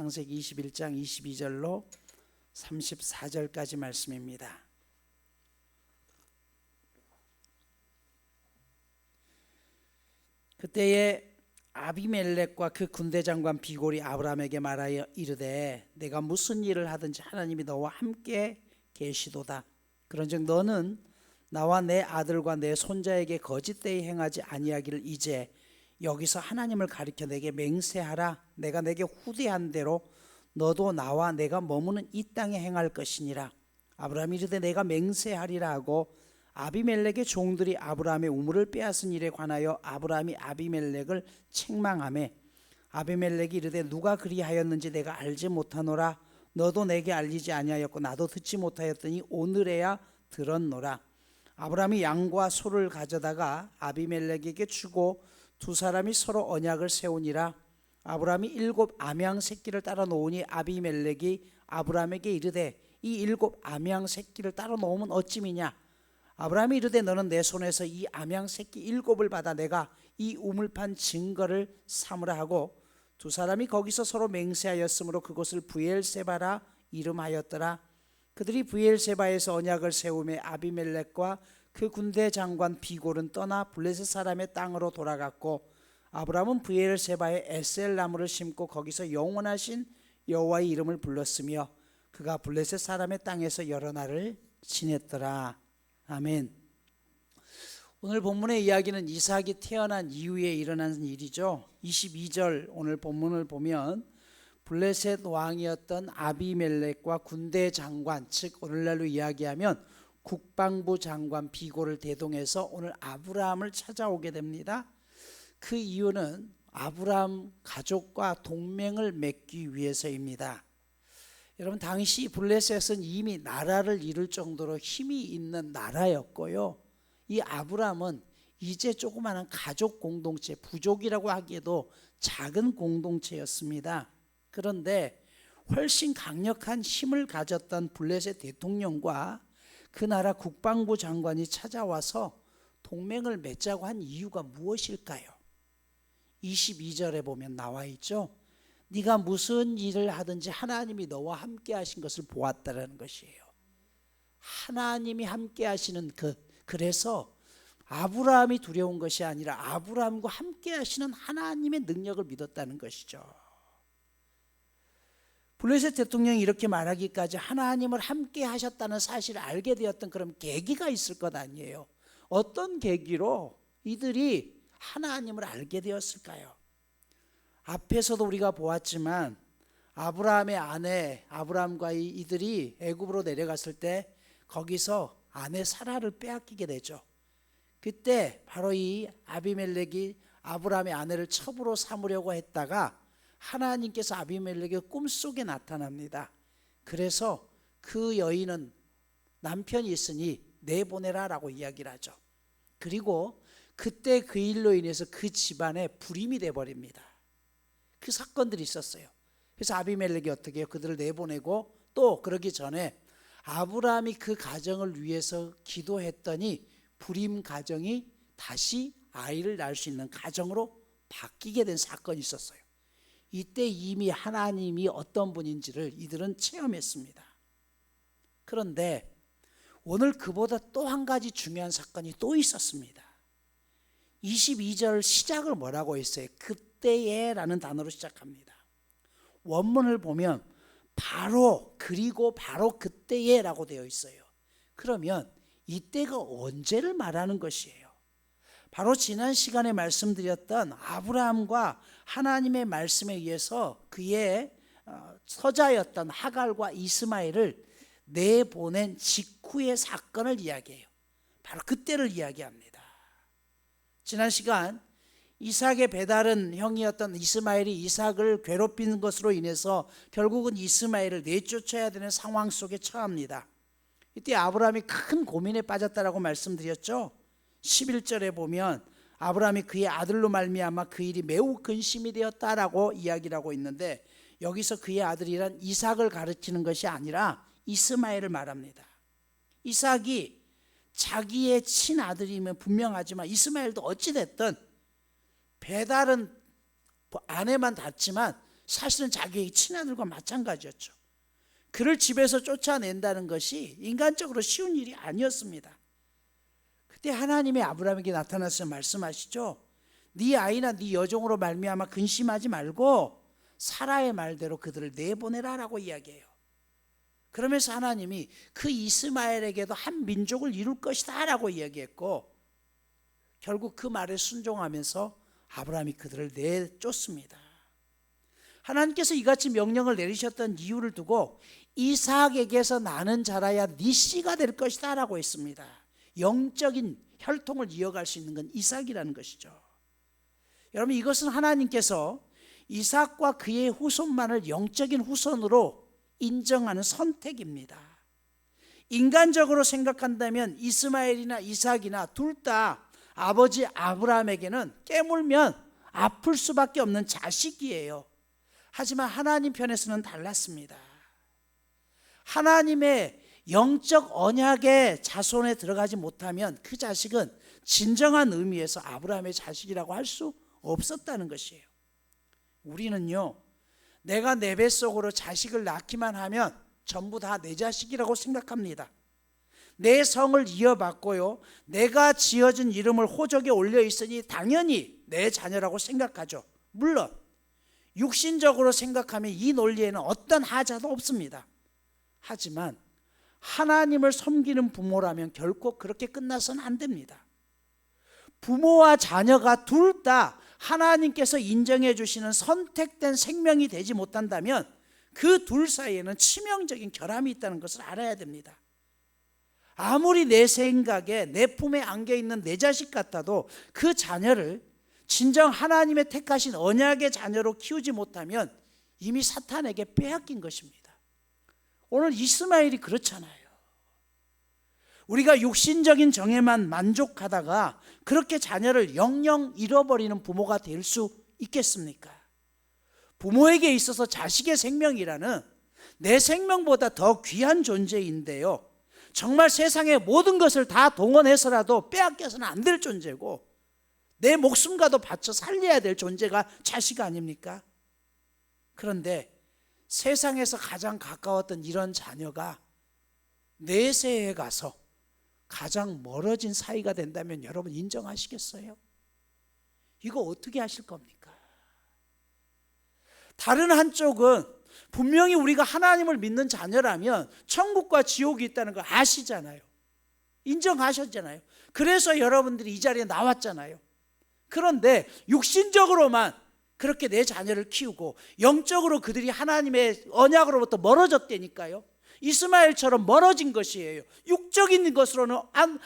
창세기 21장 22절로 34절까지 말씀입니다. 그때에 아비멜렉과 그 군대 장관 비골이 아브라함에게 말하여 이르되 내가 무슨 일을 하든지 하나님이 너와 함께 계시도다. 그런즉 너는 나와 내 아들과 내 손자에게 거짓되이 행하지 아니하기를 이제 여기서 하나님을 가리켜 내게 맹세하라. 내가 내게 후대한 대로 너도 나와 내가 머무는 이 땅에 행할 것이니라. 아브라함이 이르되 내가 맹세하리라 하고 아비멜렉의 종들이 아브라함의 우물을 빼앗은 일에 관하여 아브라함이 아비멜렉을 책망하매 아비멜렉이 이르되 누가 그리하였는지 내가 알지 못하노라. 너도 내게 알리지 아니하였고 나도 듣지 못하였더니 오늘에야 들었노라. 아브라함이 양과 소를 가져다가 아비멜렉에게 주고 두 사람이 서로 언약을 세우니라. 아브라함이 7 암양 새끼를 따라 놓으니 아비멜렉이 아브라함에게 이르되 이 7 암양 새끼를 따라 놓으면 어찌미냐. 아브라함이 이르되 너는 내 손에서 이 암양 새끼 7을 받아 내가 이 우물판 증거를 삼으라 하고 두 사람이 거기서 서로 맹세하였으므로 그곳을 브엘세바라 이름하였더라. 그들이 브엘세바에서 언약을 세우며 아비멜렉과 그 군대 장관 비골은 떠나 블레셋 사람의 땅으로 돌아갔고 아브라함은 브엘세바에 에셀 나무를 심고 거기서 영원하신 여호와의 이름을 불렀으며 그가 블레셋 사람의 땅에서 여러 날을 지냈더라. 아멘. 오늘 본문의 이야기는 이삭이 태어난 이후에 일어난 일이죠. 22절 오늘 본문을 보면 블레셋 왕이었던 아비멜렉과 군대 장관, 즉 오늘날로 이야기하면 국방부 장관 비골을 대동해서 오늘 아브라함을 찾아오게 됩니다. 그 이유는 아브라함 가족과 동맹을 맺기 위해서입니다. 여러분, 당시 블레셋은 이미 나라를 이룰 정도로 힘이 있는 나라였고요. 이 아브라함은 이제 조그마한 가족 공동체, 부족이라고 하기에도 작은 공동체였습니다. 그런데 훨씬 강력한 힘을 가졌던 블레셋 대통령과 그 나라 국방부 장관이 찾아와서 동맹을 맺자고 한 이유가 무엇일까요? 22절에 보면 나와 있죠. 네가 무슨 일을 하든지 하나님이 너와 함께 하신 것을 보았다라는 것이에요. 하나님이 함께 하시는 그래서 아브라함이 두려운 것이 아니라 아브라함과 함께 하시는 하나님의 능력을 믿었다는 것이죠. 블레셋 대통령이 이렇게 말하기까지 하나님을 함께 하셨다는 사실을 알게 되었던 그런 계기가 있을 것 아니에요. 어떤 계기로 이들이 하나님을 알게 되었을까요? 앞에서도 우리가 보았지만 아브라함의 아내 아브라함과 이들이 애굽으로 내려갔을 때 거기서 아내 사라를 빼앗기게 되죠. 그때 바로 이 아비멜렉이 아브라함의 아내를 첩으로 삼으려고 했다가 하나님께서 아비멜렉의 꿈속에 나타납니다. 그래서 그 여인은 남편이 있으니 내보내라 라고 이야기를 하죠. 그리고 그때 그 일로 인해서 그 집안에 불임이 돼버립니다. 그 사건들이 있었어요. 그래서 아비멜렉이 어떻게 해요? 그들을 내보내고 또 그러기 전에 아브라함이 그 가정을 위해서 기도했더니 불임 가정이 다시 아이를 낳을 수 있는 가정으로 바뀌게 된 사건이 있었어요. 이때 이미 하나님이 어떤 분인지를 이들은 체험했습니다. 그런데 오늘 그보다 또 한 가지 중요한 사건이 또 있었습니다. 22절 시작을 뭐라고 했어요? 그때에 라는 단어로 시작합니다. 원문을 보면 바로 그리고 바로 그때에 라고 되어 있어요. 그러면 이때가 언제를 말하는 것이에요? 바로 지난 시간에 말씀드렸던 아브라함과 하나님의 말씀에 의해서 그의 서자였던 하갈과 이스마엘을 내보낸 직후의 사건을 이야기해요. 바로 그때를 이야기합니다. 지난 시간 이삭의 배다른 형이었던 이스마엘이 이삭을 괴롭히는 것으로 인해서 결국은 이스마엘을 내쫓아야 되는 상황 속에 처합니다. 이때 아브라함이 큰 고민에 빠졌다라고 말씀드렸죠. 11절에 보면 아브라함이 그의 아들로 말미암아 그 일이 매우 근심이 되었다라고 이야기를 하고 있는데 여기서 그의 아들이란 이삭을 가르치는 것이 아니라 이스마엘을 말합니다. 이삭이 자기의 친아들이면 분명하지만 이스마엘도 어찌됐든 배달은 아내만 닿지만 사실은 자기의 친아들과 마찬가지였죠. 그를 집에서 쫓아낸다는 것이 인간적으로 쉬운 일이 아니었습니다. 그때 하나님이 아브라함에게 나타나서 말씀하시죠. 네 아이나 네 여종으로 말미암아 근심하지 말고 사라의 말대로 그들을 내보내라라고 이야기해요. 그러면서 하나님이 그 이스마엘에게도 한 민족을 이룰 것이다 라고 이야기했고, 결국 그 말에 순종하면서 아브라함이 그들을 내쫓습니다. 하나님께서 이같이 명령을 내리셨던 이유를 두고 이삭에게서 나는 자라야 네 씨가 될 것이다 라고 했습니다. 영적인 혈통을 이어갈 수 있는 건 이삭이라는 것이죠. 여러분, 이것은 하나님께서 이삭과 그의 후손만을 영적인 후손으로 인정하는 선택입니다. 인간적으로 생각한다면 이스마엘이나 이삭이나 둘 다 아버지 아브라함에게는 깨물면 아플 수밖에 없는 자식이에요. 하지만 하나님 편에서는 달랐습니다. 하나님의 영적 언약의 자손에 들어가지 못하면 그 자식은 진정한 의미에서 아브라함의 자식이라고 할 수 없었다는 것이에요. 우리는요, 내가 내 뱃속으로 자식을 낳기만 하면 전부 다 내 자식이라고 생각합니다. 내 성을 이어받고요, 내가 지어준 이름을 호적에 올려 있으니 당연히 내 자녀라고 생각하죠. 물론 육신적으로 생각하면 이 논리에는 어떤 하자도 없습니다. 하지만 하나님을 섬기는 부모라면 결코 그렇게 끝나서는 안 됩니다. 부모와 자녀가 둘 다 하나님께서 인정해 주시는 선택된 생명이 되지 못한다면 그 둘 사이에는 치명적인 결함이 있다는 것을 알아야 됩니다. 아무리 내 생각에 내 품에 안겨 있는 내 자식 같아도 그 자녀를 진정 하나님의 택하신 언약의 자녀로 키우지 못하면 이미 사탄에게 빼앗긴 것입니다. 오늘 이스마엘이 그렇잖아요. 우리가 육신적인 정에만 만족하다가 그렇게 자녀를 영영 잃어버리는 부모가 될 수 있겠습니까? 부모에게 있어서 자식의 생명이라는 내 생명보다 더 귀한 존재인데요, 정말 세상의 모든 것을 다 동원해서라도 빼앗겨서는 안 될 존재고 내 목숨과도 바쳐 살려야 될 존재가 자식 아닙니까? 그런데 세상에서 가장 가까웠던 이런 자녀가 내세에 가서 가장 멀어진 사이가 된다면 여러분 인정하시겠어요? 이거 어떻게 하실 겁니까? 다른 한쪽은 분명히 우리가 하나님을 믿는 자녀라면 천국과 지옥이 있다는 걸 아시잖아요. 인정하셨잖아요. 그래서 여러분들이 이 자리에 나왔잖아요. 그런데 육신적으로만 그렇게 내 자녀를 키우고 영적으로 그들이 하나님의 언약으로부터 멀어졌다니까요. 이스마엘처럼 멀어진 것이에요. 육적인 것으로는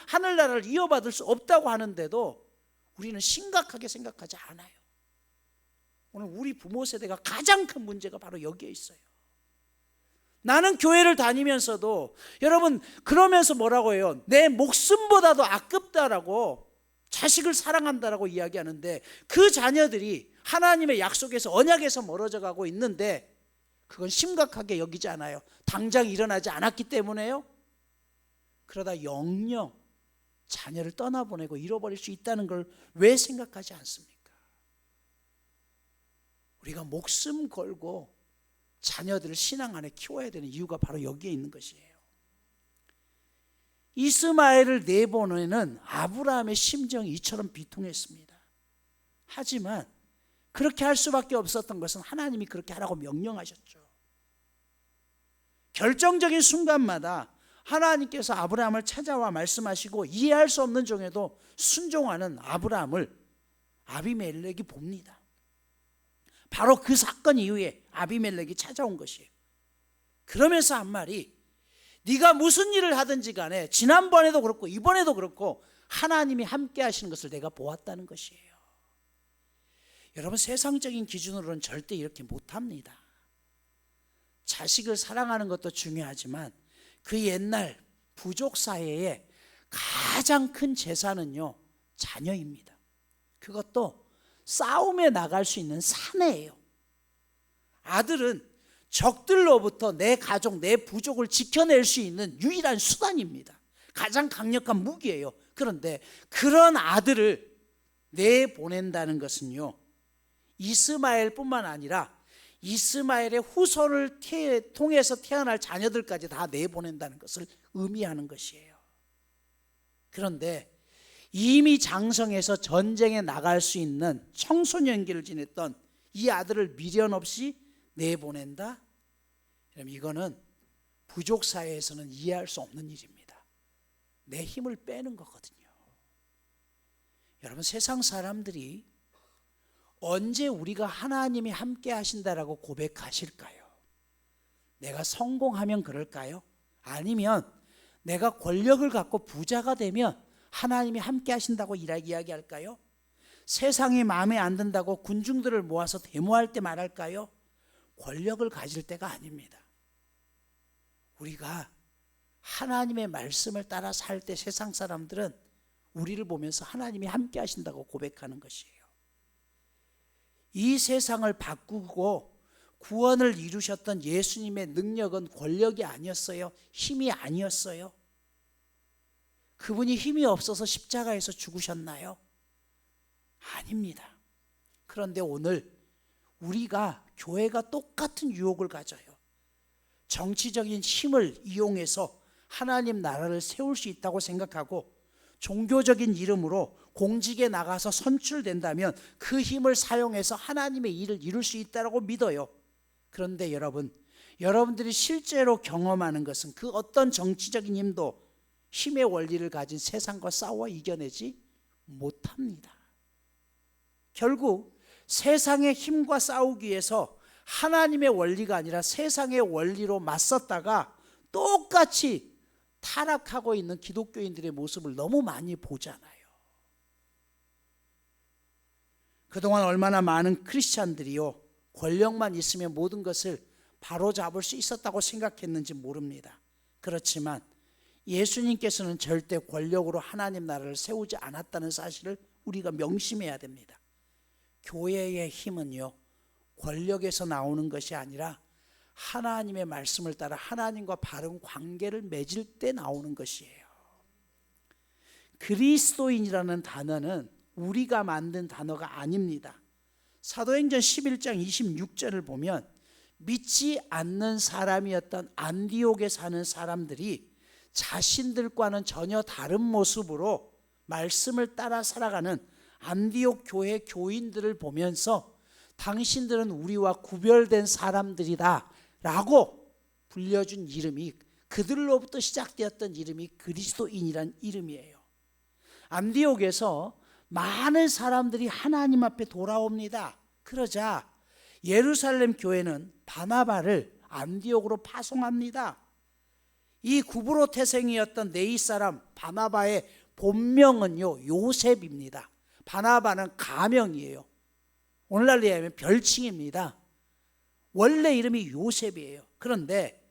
하늘나라를 이어받을 수 없다고 하는데도 우리는 심각하게 생각하지 않아요. 오늘 우리 부모 세대가 가장 큰 문제가 바로 여기에 있어요. 나는 교회를 다니면서도 여러분 그러면서 뭐라고 해요? 내 목숨보다도 아깝다라고, 자식을 사랑한다라고 이야기하는데 그 자녀들이 하나님의 약속에서 언약에서 멀어져 가고 있는데 그건 심각하게 여기지 않아요. 당장 일어나지 않았기 때문에요. 그러다 영영 자녀를 떠나보내고 잃어버릴 수 있다는 걸 왜 생각하지 않습니까? 우리가 목숨 걸고 자녀들을 신앙 안에 키워야 되는 이유가 바로 여기에 있는 것이에요. 이스마엘을 내보내는 아브라함의 심정이 이처럼 비통했습니다. 하지만 그렇게 할 수밖에 없었던 것은 하나님이 그렇게 하라고 명령하셨죠. 결정적인 순간마다 하나님께서 아브라함을 찾아와 말씀하시고 이해할 수 없는 중에도 순종하는 아브라함을 아비멜렉이 봅니다. 바로 그 사건 이후에 아비멜렉이 찾아온 것이에요. 그러면서 한 말이, 네가 무슨 일을 하든지 간에 지난번에도 그렇고 이번에도 그렇고 하나님이 함께 하시는 것을 내가 보았다는 것이에요. 여러분, 세상적인 기준으로는 절대 이렇게 못합니다. 자식을 사랑하는 것도 중요하지만 그 옛날 부족 사회에 가장 큰 재산은요, 자녀입니다. 그것도 싸움에 나갈 수 있는 사내예요. 아들은 적들로부터 내 가족, 내 부족을 지켜낼 수 있는 유일한 수단입니다. 가장 강력한 무기예요. 그런데 그런 아들을 내보낸다는 것은요, 이스마엘뿐만 아니라 이스마엘의 후손을 통해서 태어날 자녀들까지 다 내보낸다는 것을 의미하는 것이에요. 그런데 이미 장성해서 전쟁에 나갈 수 있는 청소년기를 지냈던 이 아들을 미련 없이 내보낸다? 그럼 이거는 부족 사회에서는 이해할 수 없는 일입니다. 내 힘을 빼는 거거든요. 여러분, 세상 사람들이 언제 우리가 하나님이 함께 하신다라고 고백하실까요? 내가 성공하면 그럴까요? 아니면 내가 권력을 갖고 부자가 되면 하나님이 함께 하신다고 이야기할까요? 세상이 마음에 안 든다고 군중들을 모아서 데모할 때 말할까요? 권력을 가질 때가 아닙니다. 우리가 하나님의 말씀을 따라 살 때 세상 사람들은 우리를 보면서 하나님이 함께 하신다고 고백하는 것이에요. 이 세상을 바꾸고 구원을 이루셨던 예수님의 능력은 권력이 아니었어요. 힘이 아니었어요. 그분이 힘이 없어서 십자가에서 죽으셨나요? 아닙니다. 그런데 오늘 우리가 교회가 똑같은 유혹을 가져요. 정치적인 힘을 이용해서 하나님 나라를 세울 수 있다고 생각하고 종교적인 이름으로 공직에 나가서 선출된다면 그 힘을 사용해서 하나님의 일을 이룰 수 있다고 믿어요. 그런데 여러분들이 실제로 경험하는 것은 그 어떤 정치적인 힘도 힘의 원리를 가진 세상과 싸워 이겨내지 못합니다. 결국 세상의 힘과 싸우기 위해서 하나님의 원리가 아니라 세상의 원리로 맞섰다가 똑같이 타락하고 있는 기독교인들의 모습을 너무 많이 보잖아요. 그동안 얼마나 많은 크리스찬들이요, 권력만 있으면 모든 것을 바로잡을 수 있었다고 생각했는지 모릅니다. 그렇지만 예수님께서는 절대 권력으로 하나님 나라를 세우지 않았다는 사실을 우리가 명심해야 됩니다. 교회의 힘은요, 권력에서 나오는 것이 아니라 하나님의 말씀을 따라 하나님과 바른 관계를 맺을 때 나오는 것이에요. 그리스도인이라는 단어는 우리가 만든 단어가 아닙니다. 사도행전 11장 26절을 보면 믿지 않는 사람이었던 안디옥에 사는 사람들이 자신들과는 전혀 다른 모습으로 말씀을 따라 살아가는 안디옥 교회 교인들을 보면서 당신들은 우리와 구별된 사람들이다 라고 불려준 이름이, 그들로부터 시작되었던 이름이 그리스도인이란 이름이에요. 안디옥에서 많은 사람들이 하나님 앞에 돌아옵니다. 그러자 예루살렘 교회는 바나바를 안디옥으로 파송합니다. 이 구브로 태생이었던 네이 사람 바나바의 본명은요, 요셉입니다. 바나바는 가명이에요. 오늘날로 하면 별칭입니다. 원래 이름이 요셉이에요. 그런데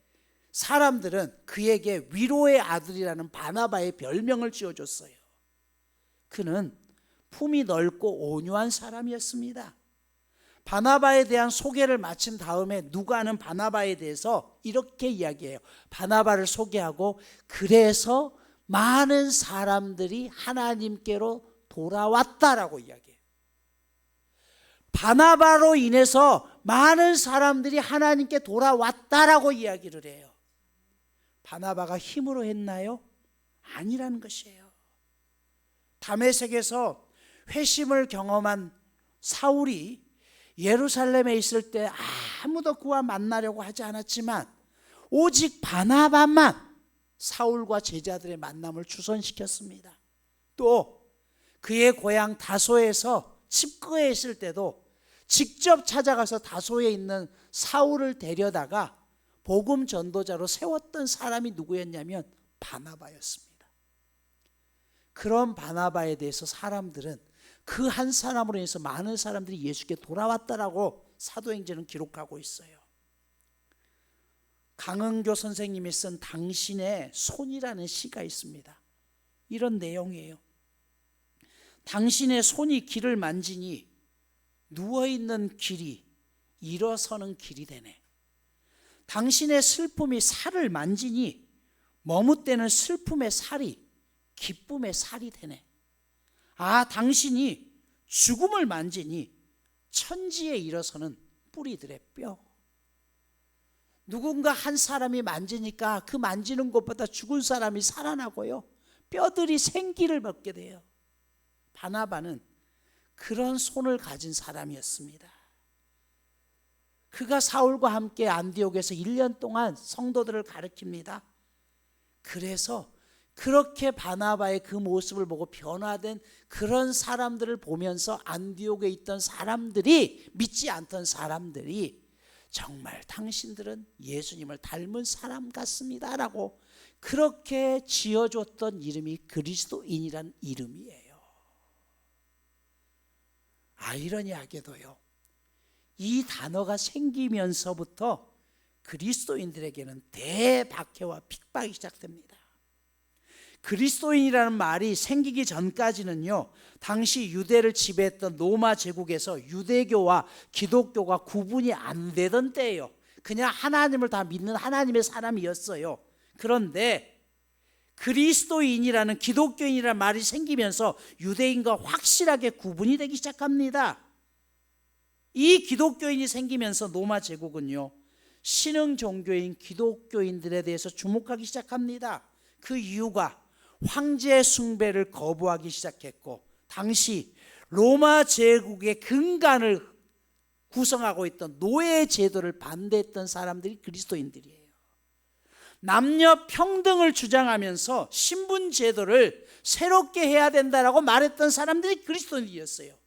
사람들은 그에게 위로의 아들이라는 바나바의 별명을 지어줬어요. 그는 품이 넓고 온유한 사람이었습니다. 바나바에 대한 소개를 마친 다음에 누가는 바나바에 대해서 이렇게 이야기해요. 바나바를 소개하고 그래서 많은 사람들이 하나님께로 돌아왔다라고 이야기해요. 바나바로 인해서 많은 사람들이 하나님께 돌아왔다라고 이야기를 해요. 바나바가 힘으로 했나요? 아니라는 것이에요. 다메섹에서 회심을 경험한 사울이 예루살렘에 있을 때 아무도 그와 만나려고 하지 않았지만 오직 바나바만 사울과 제자들의 만남을 주선시켰습니다. 또 그의 고향 다소에서 칩거에 있을 때도 직접 찾아가서 다소에 있는 사울을 데려다가 복음 전도자로 세웠던 사람이 누구였냐면 바나바였습니다. 그런 바나바에 대해서 사람들은 그 한 사람으로 인해서 많은 사람들이 예수께 돌아왔다라고 사도행전은 기록하고 있어요. 강은교 선생님이 쓴 당신의 손이라는 시가 있습니다. 이런 내용이에요. 당신의 손이 길을 만지니 누워있는 길이 일어서는 길이 되네. 당신의 슬픔이 살을 만지니 머뭇대는 슬픔의 살이 기쁨의 살이 되네. 당신이 죽음을 만지니 천지에 일어서는 뿌리들의 뼈. 누군가 한 사람이 만지니까 그 만지는 것보다 죽은 사람이 살아나고요, 뼈들이 생기를 받게 돼요. 바나바는 그런 손을 가진 사람이었습니다. 그가 사울과 함께 안디옥에서 1년 동안 성도들을 가르칩니다. 그래서 그렇게 바나바의 그 모습을 보고 변화된 그런 사람들을 보면서 안디옥에 있던 사람들이, 믿지 않던 사람들이 정말 당신들은 예수님을 닮은 사람 같습니다 라고 그렇게 지어줬던 이름이 그리스도인이란 이름이에요. 아이러니하게도요, 이 단어가 생기면서부터 그리스도인들에게는 대박해와 핍박이 시작됩니다. 그리스도인이라는 말이 생기기 전까지는요, 당시 유대를 지배했던 로마 제국에서 유대교와 기독교가 구분이 안 되던 때예요. 그냥 하나님을 다 믿는 하나님의 사람이었어요. 그런데 그리스도인이라는, 기독교인이라는 말이 생기면서 유대인과 확실하게 구분이 되기 시작합니다. 이 기독교인이 생기면서 로마 제국은요, 신흥 종교인 기독교인들에 대해서 주목하기 시작합니다. 그 이유가 황제 숭배를 거부하기 시작했고, 당시 로마 제국의 근간을 구성하고 있던 노예 제도를 반대했던 사람들이 그리스도인들이에요. 남녀 평등을 주장하면서 신분 제도를 새롭게 해야 된다라고 말했던 사람들이 그리스도인이었어요.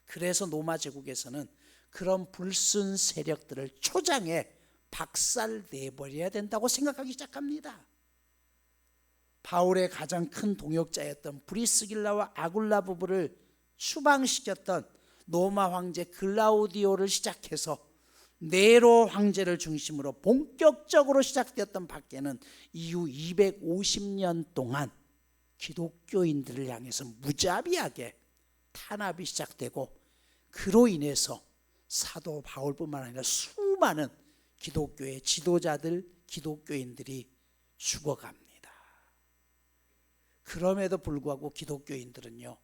그래서 로마 제국에서는 그런 불순 세력들을 초장에 박살내버려야 된다고 생각하기 시작합니다. 바울의 가장 큰 동역자였던 브리스길라와 아굴라 부부를 추방시켰던 로마 황제 글라우디오를 시작해서 네로 황제를 중심으로 본격적으로 시작되었던 밖에는 이후 250년 동안 기독교인들을 향해서 무자비하게 탄압이 시작되고, 그로 인해서 사도 바울뿐만 아니라 수많은 기독교의 지도자들, 기독교인들이 죽어갑니다. 그럼에도 불구하고 기독교인들은요,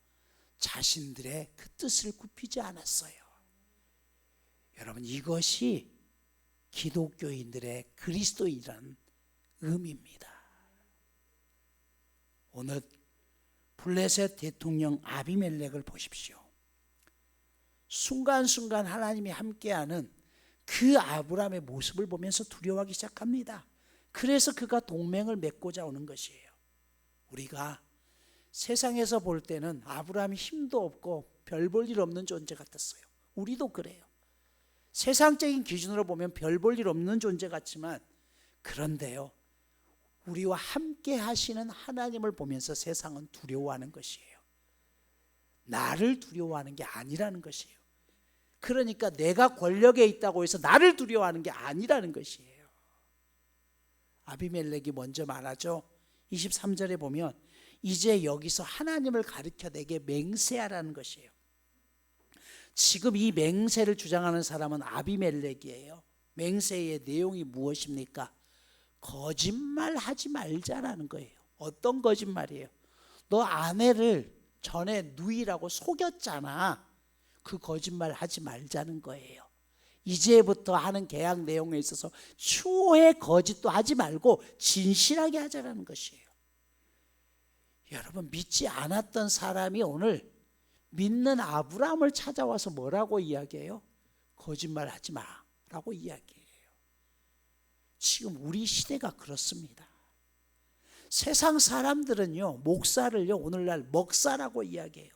자신들의 그 뜻을 굽히지 않았어요. 여러분, 이것이 기독교인들의 그리스도인이라는 의미입니다. 오늘 블레셋 대통령 아비멜렉을 보십시오. 순간순간 하나님이 함께하는 그 아브라함의 모습을 보면서 두려워하기 시작합니다. 그래서 그가 동맹을 맺고자 오는 것이에요. 우리가 세상에서 볼 때는 아브라함이 힘도 없고 별 볼 일 없는 존재 같았어요. 우리도 그래요. 세상적인 기준으로 보면 별 볼 일 없는 존재 같지만, 그런데요, 우리와 함께 하시는 하나님을 보면서 세상은 두려워하는 것이에요. 나를 두려워하는 게 아니라는 것이에요. 그러니까 내가 권력에 있다고 해서 나를 두려워하는 게 아니라는 것이에요. 아비멜렉이 먼저 말하죠. 23절에 보면 이제 여기서 하나님을 가르쳐 내게 맹세하라는 것이에요. 지금 이 맹세를 주장하는 사람은 아비멜렉이에요. 맹세의 내용이 무엇입니까? 거짓말하지 말자라는 거예요. 어떤 거짓말이에요? 너 아내를 전에 누이라고 속였잖아. 그 거짓말 하지 말자는 거예요. 이제부터 하는 계약 내용에 있어서 추호의 거짓도 하지 말고 진실하게 하자라는 것이에요. 여러분, 믿지 않았던 사람이 오늘 믿는 아브라함을 찾아와서 뭐라고 이야기해요? 거짓말하지 마라고 이야기해요. 지금 우리 시대가 그렇습니다. 세상 사람들은요, 목사를요, 오늘날 먹사라고 이야기해요.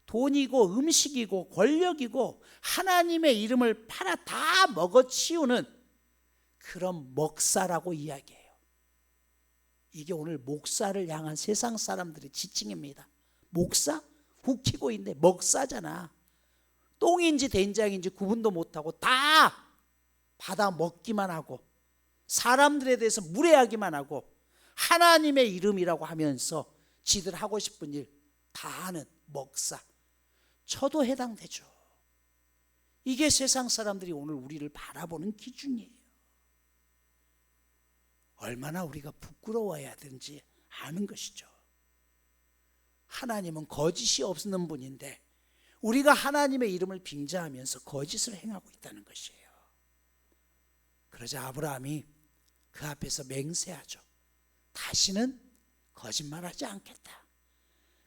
돈이고 음식이고 권력이고 하나님의 이름을 팔아 다 먹어치우는 그런 먹사라고 이야기해요. 이게 오늘 목사를 향한 세상 사람들의 지칭입니다. 목사? 웃기고 있네. 먹사잖아. 똥인지 된장인지 구분도 못하고 다 받아 먹기만 하고 사람들에 대해서 무례하기만 하고 하나님의 이름이라고 하면서 지들 하고 싶은 일 다 하는 먹사. 저도 해당되죠. 이게 세상 사람들이 오늘 우리를 바라보는 기준이에요. 얼마나 우리가 부끄러워해야 되는지 아는 것이죠. 하나님은 거짓이 없는 분인데 우리가 하나님의 이름을 빙자하면서 거짓을 행하고 있다는 것이에요. 그러자 아브라함이 그 앞에서 맹세하죠. 다시는 거짓말하지 않겠다.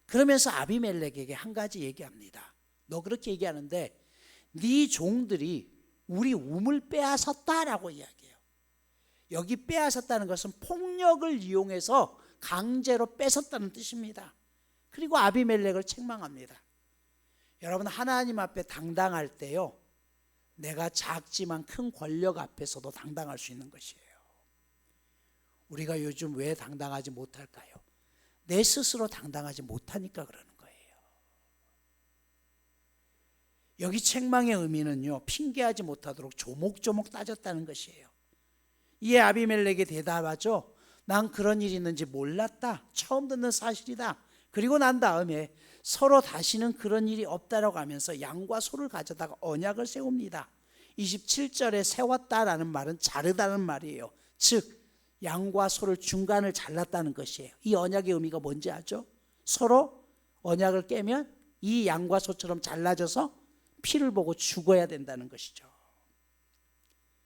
그러면서 아비멜렉에게 한 가지 얘기합니다. 너 그렇게 얘기하는데 네 종들이 우리 우물 빼앗았다라고 이야기해요. 여기 빼앗았다는 것은 폭력을 이용해서 강제로 뺏었다는 뜻입니다. 그리고 아비멜렉을 책망합니다. 여러분, 하나님 앞에 당당할 때요, 내가 작지만 큰 권력 앞에서도 당당할 수 있는 것이에요. 우리가 요즘 왜 당당하지 못할까요? 내 스스로 당당하지 못하니까 그러는 거예요. 여기 책망의 의미는요, 핑계하지 못하도록 조목조목 따졌다는 것이에요. 이에 아비멜렉이 대답하죠. 난 그런 일이 있는지 몰랐다. 처음 듣는 사실이다. 그리고 난 다음에 서로 다시는 그런 일이 없다라고 하면서 양과 소를 가져다가 언약을 세웁니다. 27절에 세웠다라는 말은 자르다는 말이에요. 즉 양과 소를 중간을 잘랐다는 것이에요. 이 언약의 의미가 뭔지 아죠? 서로 언약을 깨면 이 양과 소처럼 잘라져서 피를 보고 죽어야 된다는 것이죠.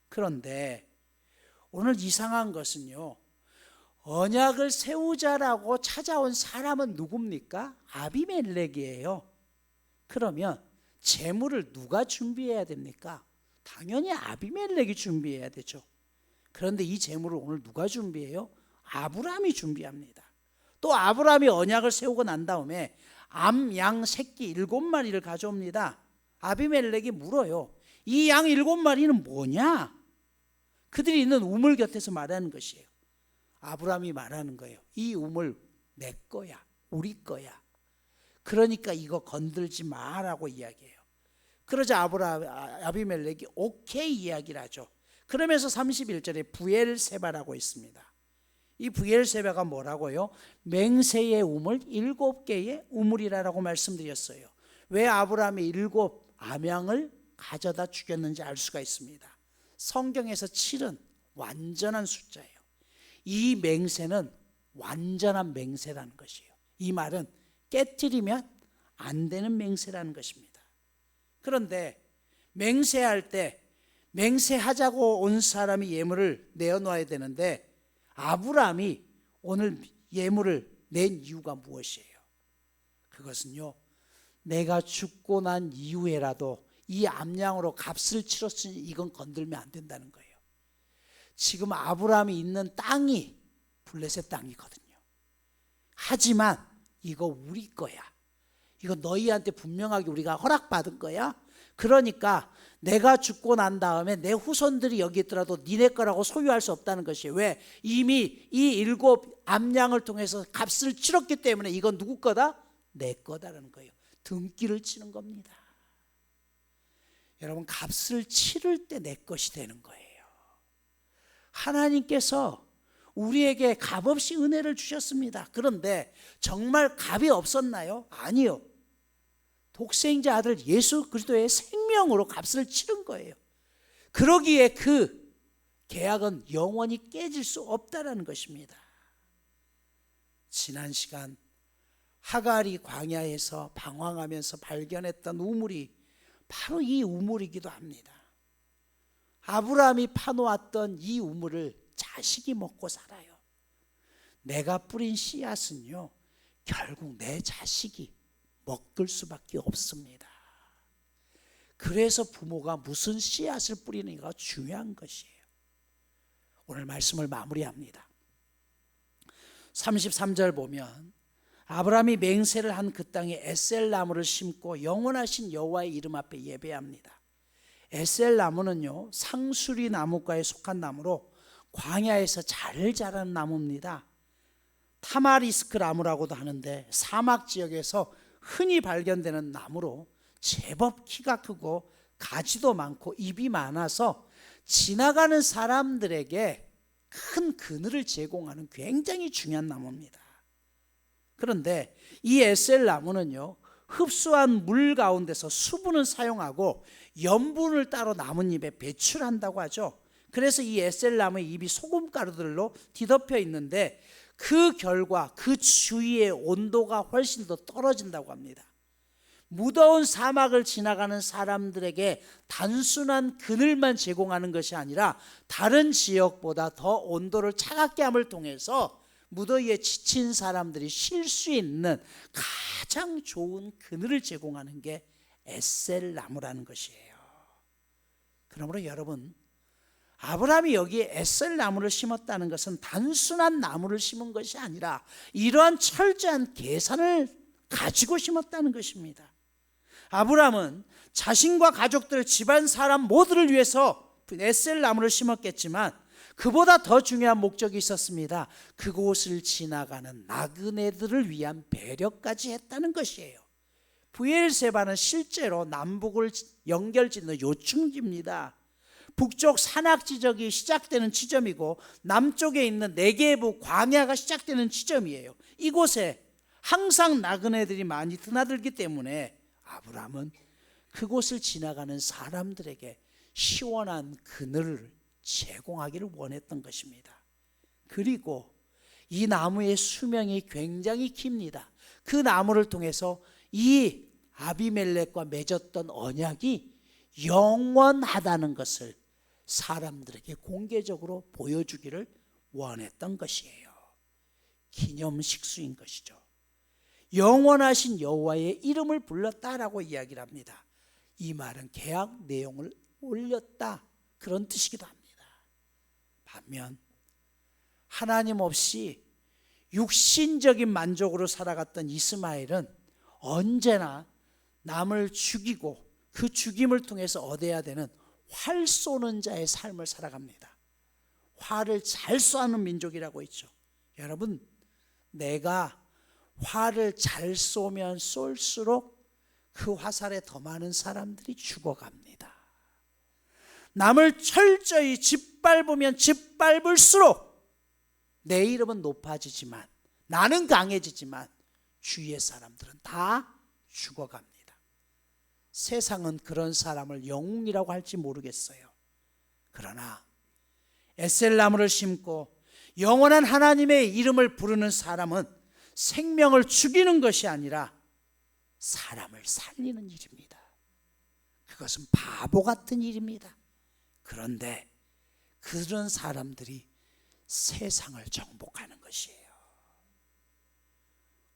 그런데 오늘 이상한 것은요, 언약을 세우자라고 찾아온 사람은 누굽니까? 아비멜렉이에요. 그러면 재물을 누가 준비해야 됩니까? 당연히 아비멜렉이 준비해야 되죠. 그런데 이 재물을 오늘 누가 준비해요? 아브라함이 준비합니다. 또 아브라함이 언약을 세우고 난 다음에 암, 양, 새끼 7마리를 가져옵니다. 아비멜렉이 물어요. 이 양 7마리는 뭐냐? 그들이 있는 우물 곁에서 말하는 것이에요. 아브라함이 말하는 거예요. 이 우물 내 거야, 우리 거야. 그러니까 이거 건들지 마라고 이야기해요. 그러자 아비멜렉이 오케이 이야기를 하죠. 그러면서 31절에 부엘세바라고 있습니다. 이 부엘세바가 뭐라고요? 맹세의 우물 7개의 우물이라고 말씀드렸어요. 왜 아브라함이 7 암양을 가져다 죽였는지 알 수가 있습니다. 성경에서 7은 완전한 숫자예요. 이 맹세는 완전한 맹세라는 것이에요. 이 말은 깨트리면 안 되는 맹세라는 것입니다. 그런데 맹세할 때 맹세하자고 온 사람이 예물을 내어놓아야 되는데 아브라함이 오늘 예물을 낸 이유가 무엇이에요? 그것은요, 내가 죽고 난 이후에라도 이 암양으로 값을 치렀으니 이건 건들면 안 된다는 거예요. 지금 아브라함이 있는 땅이 블레셋 땅이거든요. 하지만 이거 우리 거야. 이거 너희한테 분명하게 우리가 허락받은 거야. 그러니까 내가 죽고 난 다음에 내 후손들이 여기 있더라도 니네 거라고 소유할 수 없다는 것이에요. 왜? 이미 이 7 암양을 통해서 값을 치렀기 때문에 이건 누구 거다? 내 거다라는 거예요. 등기를 치는 겁니다. 여러분, 값을 치를 때 내 것이 되는 거예요. 하나님께서 우리에게 값없이 은혜를 주셨습니다. 그런데 정말 값이 없었나요? 아니요. 독생자 아들 예수 그리스도의 생명으로 값을 치른 거예요. 그러기에 그 계약은 영원히 깨질 수 없다는 것입니다. 지난 시간 하갈이 광야에서 방황하면서 발견했던 우물이 바로 이 우물이기도 합니다. 아브라함이 파놓았던 이 우물을 자식이 먹고 살아요. 내가 뿌린 씨앗은요, 결국 내 자식이 먹을 수밖에 없습니다. 그래서 부모가 무슨 씨앗을 뿌리는가 중요한 것이에요. 오늘 말씀을 마무리합니다. 33절 보면 아브라함이 맹세를 한 그 땅에 에셀 나무를 심고 영원하신 여호와의 이름 앞에 예배합니다. 에셀 나무는요, 상수리 나무과에 속한 나무로 광야에서 잘 자라는 나무입니다. 타마리스크 나무라고도 하는데 사막 지역에서 흔히 발견되는 나무로 제법 키가 크고 가지도 많고 잎이 많아서 지나가는 사람들에게 큰 그늘을 제공하는 굉장히 중요한 나무입니다. 그런데 이 에셀 나무는요, 흡수한 물 가운데서 수분을 사용하고 염분을 따로 나뭇잎에 배출한다고 하죠. 그래서 이 에셀 나무의 잎이 소금가루들로 뒤덮여 있는데 그 결과 그 주위의 온도가 훨씬 더 떨어진다고 합니다. 무더운 사막을 지나가는 사람들에게 단순한 그늘만 제공하는 것이 아니라 다른 지역보다 더 온도를 차갑게 함을 통해서 무더위에 지친 사람들이 쉴 수 있는 가장 좋은 그늘을 제공하는 게 에셀 나무라는 것이에요. 그러므로 여러분, 아브라함이 여기에 에셀 나무를 심었다는 것은 단순한 나무를 심은 것이 아니라 이러한 철저한 계산을 가지고 심었다는 것입니다. 아브라함은 자신과 가족들, 집안 사람 모두를 위해서 에셀 나무를 심었겠지만 그보다 더 중요한 목적이 있었습니다. 그곳을 지나가는 나그네들을 위한 배려까지 했다는 것이에요. 브엘세바는 실제로 남북을 연결짓는 요충지입니다. 북쪽 산악 지적이 시작되는 지점이고 남쪽에 있는 네게부 광야가 시작되는 지점이에요. 이곳에 항상 나그네들이 많이 드나들기 때문에 아브라함은 그곳을 지나가는 사람들에게 시원한 그늘을 제공하기를 원했던 것입니다. 그리고 이 나무의 수명이 굉장히 깁니다. 그 나무를 통해서 이 아비멜렉과 맺었던 언약이 영원하다는 것을 사람들에게 공개적으로 보여주기를 원했던 것이에요. 기념 식수인 것이죠. 영원하신 여호와의 이름을 불렀다라고 이야기를 합니다. 이 말은 계약 내용을 올렸다, 그런 뜻이기도 합니다. 반면 하나님 없이 육신적인 만족으로 살아갔던 이스마엘은 언제나 남을 죽이고 그 죽임을 통해서 얻어야 되는 활 쏘는 자의 삶을 살아갑니다. 활을 잘 쏘는 민족이라고 있죠. 여러분, 내가 활을 잘 쏘면 쏠수록 그 화살에 더 많은 사람들이 죽어갑니다. 남을 철저히 짓밟으면 짓밟을수록 내 이름은 높아지지만, 나는 강해지지만 주위의 사람들은 다 죽어갑니다. 세상은 그런 사람을 영웅이라고 할지 모르겠어요. 그러나 에셀나무를 심고 영원한 하나님의 이름을 부르는 사람은 생명을 죽이는 것이 아니라 사람을 살리는 일입니다. 그것은 바보 같은 일입니다. 그런데 그런 사람들이 세상을 정복하는 것이에요.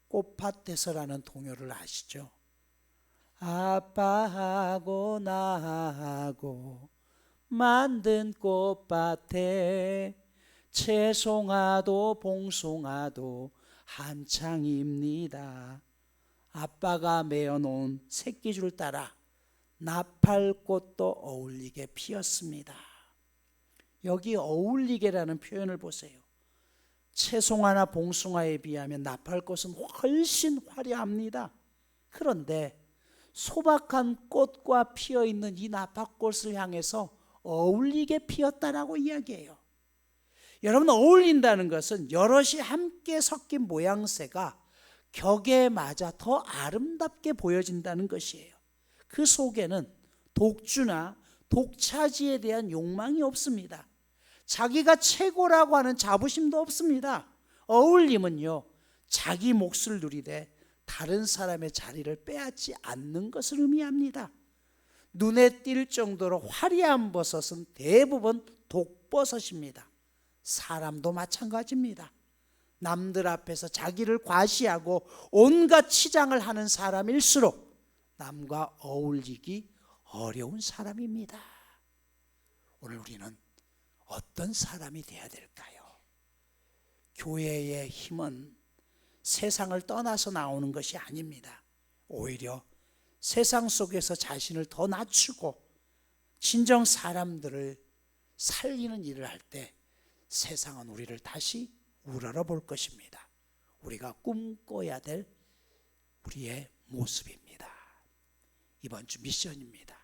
꽃밭에서라는 동요를 아시죠? 아빠하고 나하고 만든 꽃밭에 채송아도 봉송아도 한창입니다. 아빠가 메어놓은 새끼줄 따라 나팔꽃도 어울리게 피었습니다. 여기 어울리게라는 표현을 보세요. 채송아나 봉송아에 비하면 나팔꽃은 훨씬 화려합니다. 그런데 소박한 꽃과 피어있는 이 나팔꽃을 향해서 어울리게 피었다라고 이야기해요. 여러분, 어울린다는 것은 여럿이 함께 섞인 모양새가 격에 맞아 더 아름답게 보여진다는 것이에요. 그 속에는 독주나 독차지에 대한 욕망이 없습니다. 자기가 최고라고 하는 자부심도 없습니다. 어울림은요, 자기 몫을 누리되 다른 사람의 자리를 빼앗지 않는 것을 의미합니다. 눈에 띌 정도로 화려한 버섯은 대부분 독버섯입니다. 사람도 마찬가지입니다. 남들 앞에서 자기를 과시하고 온갖 치장을 하는 사람일수록 남과 어울리기 어려운 사람입니다. 오늘 우리는 어떤 사람이 되어야 될까요? 교회의 힘은 세상을 떠나서 나오는 것이 아닙니다. 오히려 세상 속에서 자신을 더 낮추고 진정 사람들을 살리는 일을 할 때 세상은 우리를 다시 우러러볼 것입니다. 우리가 꿈꿔야 될 우리의 모습입니다. 이번 주 미션입니다.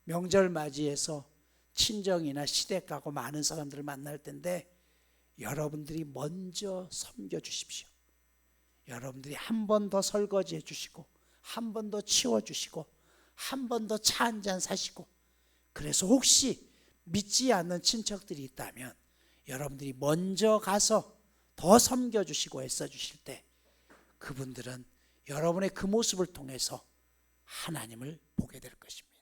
명절 맞이해서 친정이나 시댁 가고 많은 사람들을 만날 텐데 여러분들이 먼저 섬겨주십시오. 여러분들이 한 번 더 설거지해 주시고 한 번 더 치워주시고 한 번 더 차 한 잔 사시고, 그래서 혹시 믿지 않는 친척들이 있다면 여러분들이 먼저 가서 더 섬겨주시고 애써주실 때 그분들은 여러분의 그 모습을 통해서 하나님을 보게 될 것입니다.